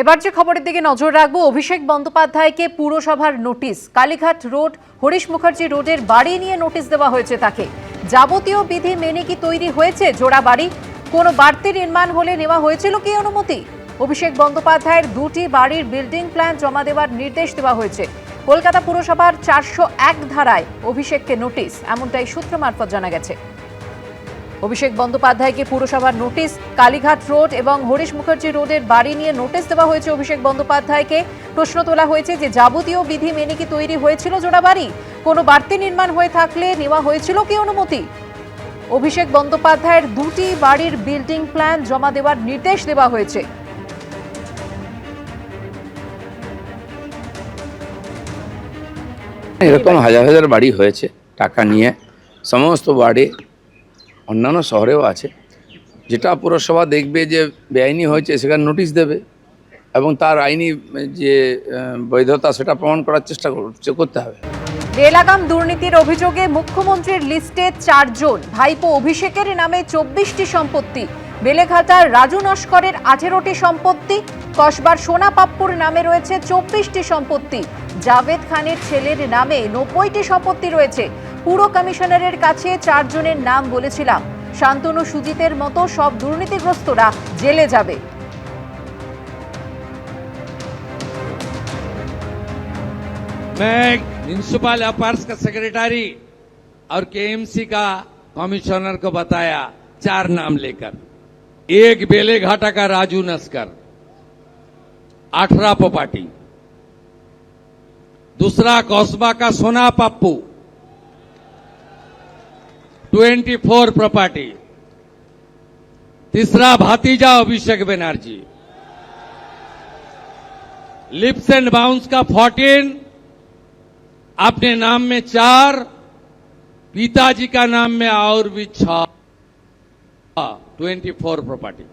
এবার যে খবরের দিকে নজর রাখবো, অভিষেক বন্দ্যোপাধ্যায়কে পুরসভার নোটিশ। কালীঘাট রোড হরিশ মুখার্জি রোডের বাড়ি নিয়ে নোটিশ দেওয়া হয়েছে তাকে। যাবতীয় বিধি মেনে কি তৈরি হয়েছে জোড়া বাড়ি? কোনো বাড়তি নির্মাণ হলে নেওয়া হয়েছিল কি অনুমতি? অভিষেক বন্দ্যোপাধ্যায়ের দুটি বাড়ির বিল্ডিং প্ল্যান জমা দেওয়ার নির্দেশ দেওয়া হয়েছে। কলকাতা পুরসভার 401 ধারায় অভিষেককে নোটিশ, এমনটাই সূত্র মারফত জানা গেছে। অভিষেক বন্দ্যোপাধ্যায়কে পুরসভার নোটিশ। কালীঘাট রোড এবং হরিশ মুখার্জি রোডের বাড়ি নিয়ে নোটিশ দেওয়া হয়েছে অভিষেক বন্দ্যোপাধ্যায়কে। প্রশ্ন তোলা হয়েছে যে যাবতীয় বিধি মেনে কি তৈরি হয়েছিল জোড়া বাড়ি? কোনো বাড়তি নির্মাণ হয়ে থাকলে নেওয়া হয়েছিল কি অনুমতি? অভিষেক বন্দ্যোপাধ্যায়ের দুটি বাড়ির বিল্ডিং প্ল্যান জমা দেওয়ার নির্দেশ দেওয়া হয়েছে। এরকম হাজার হাজার বাড়ি হয়েছে টাকা নিয়ে, সমস্ত বাড়ি অন্যান্য শহরেও আছে। যেটা পুরসভা দেখবে যে বেআইনি হয়েছে সেখানে নোটিশ দেবে এবং তার আইনি যে বৈধতা সেটা প্রমাণ করার চেষ্টা করতে হবে। বেলাগাম দুর্নীতির অভিযোগে মুখ্যমন্ত্রীর লিস্টে 4 জন। ভাইপো অভিষেকের নামে 24টি সম্পত্তি। বেলেঘাটার রাজু নস্করের 18টি সম্পত্তি। কসবার সোনা পাপ্পুর নামে রয়েছে 24টি সম্পত্তি। জাভেদ খানের ছেলের নামে 90টি সম্পত্তি রয়েছে। পুর কমিশনারের কাছে 4 জনের নাম বলেছিলাম। শান্তনু সুজিতের মতো সব দুর্নীতিগ্রস্তরা জেলে যাবে। मैं म्युनिसिपल अफेयर्स का सेक्रेटरी और केएमसी का कमिश्नर को बताया 4 नाम लेकर। एक बेलेघाटा का राजू नस्कर 18 प्रॉपर्टी, दूसरा कस्बा का सोना पप्पू 24 प्रॉपर्टी, तीसरा भतीजा Abhishek Banerjee lips and bounce का 14, अपने नाम में 4, पिताजी का नाम में और भी 6, 24 प्रॉपर्टी।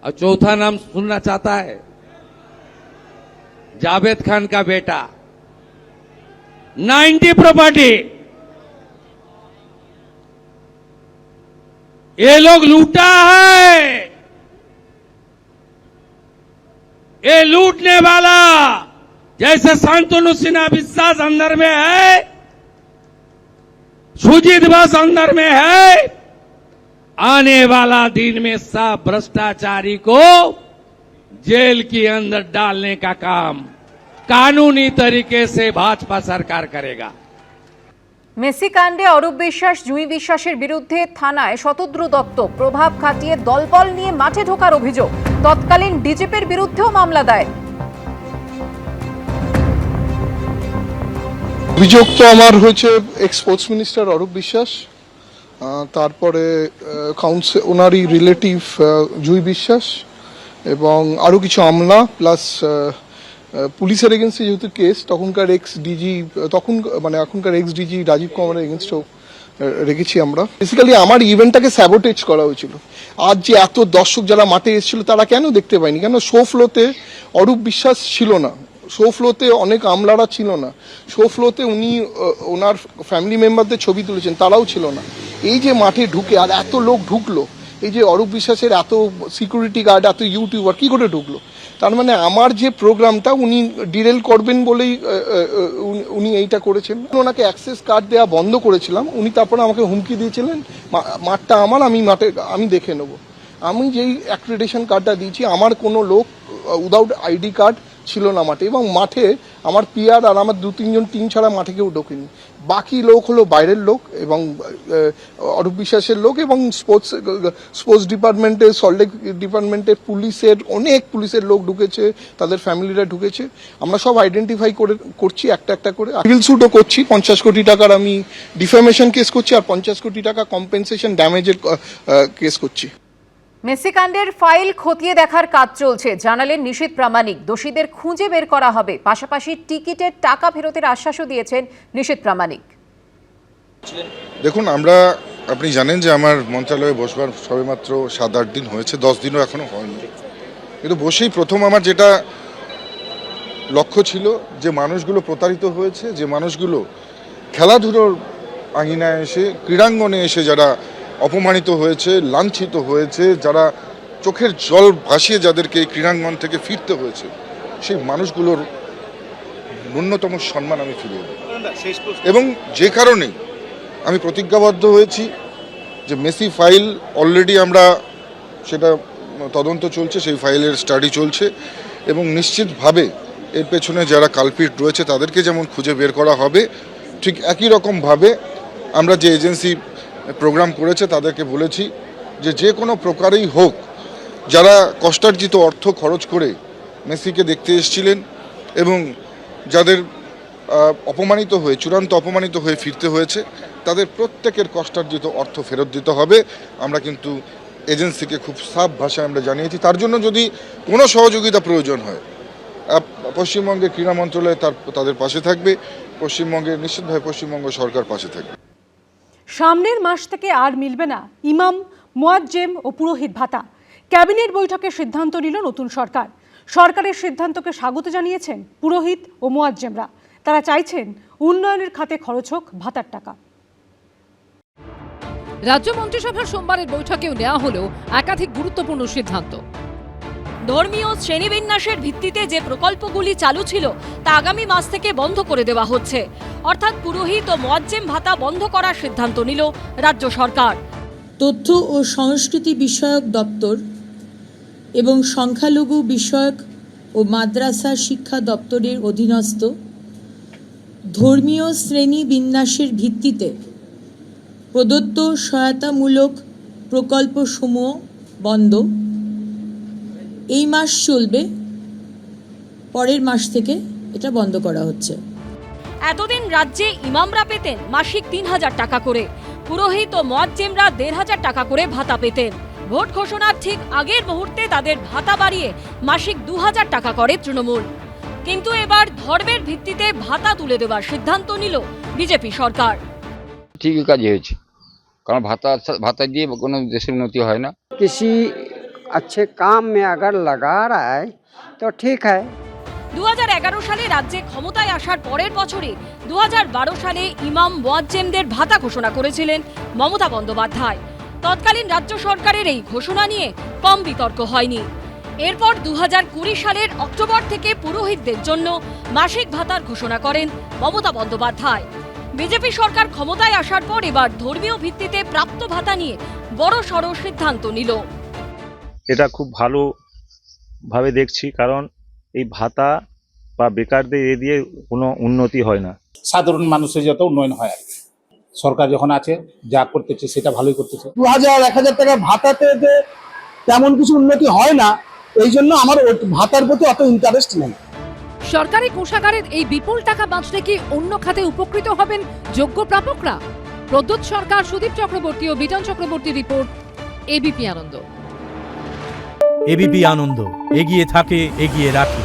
और चौथा नाम सुनना चाहता है, जावेद खान का बेटा 90 प्रॉपर्टी। ये लोग लूटा है, ये लूटने वाला जैसे शांतनु सिन्हा विश्वास अंदर में है, सुजीत बस अंदर में है। आने वाला दिन में सब भ्रष्टाचारी को जेल के अंदर डालने का काम कानूनी तरीके से भाजपा सरकार करेगा। মেসি কাণ্ডে অরূপ বিশ্বাস, জুঁই বিশ্বাসের বিরুদ্ধে থানায় শতদ্রু দত্ত প্রভাব খাটিয়ে দলবল নিয়ে মাঠে ঢোকার অভিযোগ। তৎকালীন ডিজিপির বিরুদ্ধেও মামলা দায়ের। অভিযোগ তো আমার হয়েছে x sports minister Arup Biswas, তারপরে কাউন্সিল ওনারই রিলেটিভ জুঁই বিশ্বাস এবং আরও কিছু আমলা প্লাস পুলিশের এগেনস্টে যেহেতু কেস, তখনকার এক্স ডিজি এখনকার এক্স ডিজি রাজীব কুমারের এগেনস্টেও রেখেছি আমরা। বেসিক্যালি আমার ইভেন্টটাকে স্যাবোটেজ করা হয়েছিল। আজ যে এত দর্শক যারা মাঠে এসেছিল তারা কেন দেখতে পায়নি? কেন শো ফ্লোতে অরূপ বিশ্বাস ছিল না, শো ফ্লোতে অনেক আমলারা ছিল না, শো ফ্লোতে উনি ওনার ফ্যামিলি মেম্বারদের ছবি তুলেছেন তারাও ছিল না। এই যে মাঠে ঢুকে আর এত লোক ঢুকলো, এই যে অরূপ বিশ্বাসের এত সিকিউরিটি গার্ড, এত ইউটিউবার কি করে ঢুকলো? তার মানে আমার যে প্রোগ্রামটা উনি ডিরেল করবেন বলেই উনি এইটা করেছেন। ওনাকে অ্যাক্সেস কার্ড দেওয়া বন্ধ করেছিলাম, উনি তারপরে আমাকে হুমকি দিয়েছিলেন মাঠটা আমার, আমি দেখে নেব। আমি যেই অ্যাক্রেডিটেশন কার্ডটা দিয়েছি, আমার কোনো লোক উইদাউট আইডি কার্ড ছিল না মাঠে, এবং মাঠে আমার পিআর আর আমার 2-3 জন টিম ছাড়া মাঠে কেউ ঢোকেনি। বাকি লোক হলো বাইরের লোক এবং অরূপ বিশ্বাসের লোক এবং স্পোর্টস ডিপার্টমেন্টের, সল্টলেক ডিপার্টমেন্টের অনেক পুলিশের লোক ঢুকেছে, তাদের ফ্যামিলিরা ঢুকেছে। আমরা সব আইডেন্টিফাই করছি একটা একটা করে। সিভিল স্যুটও করছি, 50 কোটি টাকার আমি ডিফেমেশন কেস করছি আর 50 কোটি টাকা কম্পেনসেশন ড্যামেজের কেস করছি। মেসি কাণ্ডের ফাইল খতিয়ে দেখার কাজ চলছে, জানালেন নিশীথ প্রামাণিক। দোষীদের খুঁজে বের করা হবে, পাশাপাশি টিকিটের টাকা ফেরতের আশ্বাসও দিয়েছেন নিশীথ প্রামাণিক। দেখুন, আপনি জানেন যে আমার মন্ত্রণালয়ে বসবার সবেমাত্র 7-8 দিন হয়েছে, 10 দিনও এখনো হয়নি। কিন্তু বসেই প্রথম আমার যেটা লক্ষ্য ছিল যে মানুষগুলো প্রতারিত হয়েছে, যে মানুষগুলো খেলাধুলোর আঙিনায় এসে, ক্রীড়াঙ্গনে এসে যারা অপমানিত হয়েছে, লাঞ্ছিত হয়েছে, যারা চোখের জল ভাসিয়ে যাদেরকে এই ক্রীড়াঙ্গন থেকে ফিরতে হয়েছে, সেই মানুষগুলোর ন্যূনতম সম্মান আমি ফিরিয়ে দেব। এবং যে কারণে আমি প্রতিজ্ঞাবদ্ধ হয়েছি যে মেসি ফাইল অলরেডি আমরা সেটা তদন্ত চলছে, সেই ফাইলের স্টাডি চলছে এবং নিশ্চিতভাবে এর পেছনে যারা কালপিট রয়েছে তাদেরকে যেমন খুঁজে বের করা হবে, ঠিক একই রকমভাবে আমরা যে এজেন্সি প্রোগ্রাম করেছে তাদেরকে বলেছি যে কোনো প্রকারেই হোক যারা কষ্টার্জিত অর্থ খরচ করে মেসিকে দেখতে এসেছিলেন এবং যাদের অপমানিত হয়ে চূড়ান্ত অপমানিত হয়ে ফিরতে হয়েছে, তাদের প্রত্যেকের কষ্টার্জিত অর্থ ফেরত দিতে হবে। আমরা কিন্তু এজেন্সিকে খুব সাফ ভাষায় আমরা জানিয়েছি। তার জন্য যদি কোনো সহযোগিতা প্রয়োজন হয়, পশ্চিমবঙ্গের ক্রীড়া মন্ত্রণালয় তাদের পাশে থাকবে, পশ্চিমবঙ্গের নিশ্চিতভাবে পশ্চিমবঙ্গ সরকার পাশে থাকবে। সামনের মাস থেকে আর মিলবে না ইমাম, মুয়াজ্জেম ও পুরোহিত ভাতা। ক্যাবিনেট বৈঠকে সিদ্ধান্ত নিল নতুন সরকার। সরকারের সিদ্ধান্তকে স্বাগত জানিয়েছেন পুরোহিত ও মুয়াজ্জেমরা। তারা চাইছেন উন্নয়নের খাতে খরচ হোক ভাতার টাকা। রাজ্য মন্ত্রিসভার সোমবারের বৈঠকেও নেওয়া হলো একাধিক গুরুত্বপূর্ণ সিদ্ধান্ত। ধর্মীয় শ্রেণীবিন্যাসের ভিত্তিতে যে প্রকল্পগুলি চালু ছিল তা আগামী মাস থেকে বন্ধ করে দেওয়া হচ্ছে, অর্থাৎ পুরোহিত ও মুয়াজ্জেম ভাতা বন্ধ করার সিদ্ধান্ত নিল রাজ্য সরকার। তথ্য ও সংস্কৃতি বিষয়ক দপ্তর এবং সংখ্যালঘু বিষয়ক ও মাদ্রাসা শিক্ষা দপ্তরের অধীনস্থ ধর্মীয় শ্রেণী বিন্যাসের ভিত্তিতে প্রদত্ত সহায়তামূলক প্রকল্পসমূহ বন্ধ। এই মাস চলবে, পরের মাস থেকে এটা বন্ধ করা হচ্ছে। এতদিন রাজ্যে ইমামরা পেতেন মাসিক ৩,০০০ টাকা করে, পুরোহিত ও মুয়াজ্জেমরা ১,৫০০ টাকা করে ভাতা পেতেন। ভোট ঘোষণার ঠিক আগের মুহূর্তে তাদের ভাতা বাড়িয়ে মাসিক ২,০০০ টাকা করে তৃণমূল। কিন্তু এবার ধর্মের ভিত্তিতে ভাতা তুলে দেওয়ার সিদ্ধান্ত নিল বিজেপি সরকার। ঠিকই কাজই হয়েছে, কারণ ভাতা দিয়ে কোনো দেশের উন্নতি হয় না। किसी अच्छे काम में अगर लगा रहा है तो ठीक है। ২০১১ সালে রাজ্যে ক্ষমতায় আসার পরের বছরে ২০১২ সালে ইমাম মুয়াজ্জেমদের ভাতা ঘোষণা করেছিলেন মমতা বন্দ্যোপাধ্যায়। তৎকালীন রাজ্য সরকারের এই ঘোষণা নিয়ে কম বিতর্ক হয়নি। এরপর ২০২০ সালের অক্টোবর থেকে পুরোহিতদের জন্য মাসিক ভাতার ঘোষণা করেন মমতা বন্দ্যোপাধ্যায়। বিজেপি সরকার ক্ষমতায় আসার পর এবার ধর্মীয় ভিত্তিতে প্রাপ্ত ভাতা নিয়ে বড় সড় সিদ্ধান্ত নিল। এটা খুব ভালোভাবে দেখছি, কারণ এই ভাতা বা বেকারদের এ দিয়ে কোনো উন্নতি হয় না। সাধারণ মানুষের যত উন্নয়ন হয় আর কি। সরকার যখন আছে যা করতেছে সেটা ভালোই করতেছে। 2000-1000 টাকা ভাতাতে যে তেমন কিছু উন্নতি হয় না, এই জন্য আমার ভাতার প্রতি অত ইন্টারেস্ট নেই। সরকারি কোষাগারের এই বিপুল টাকা বাঁচলে কি অন্য খাতে উপকৃত হবেন যোগ্য প্রাপকরা? প্রদ্যোৎ সরকার, সুদীপ চক্রবর্তী ও বিজন চক্রবর্তীর রিপোর্ট, এবিপি আনন্দ। এবিপি আনন্দ, এগিয়ে থাকে, এগিয়ে রাখে।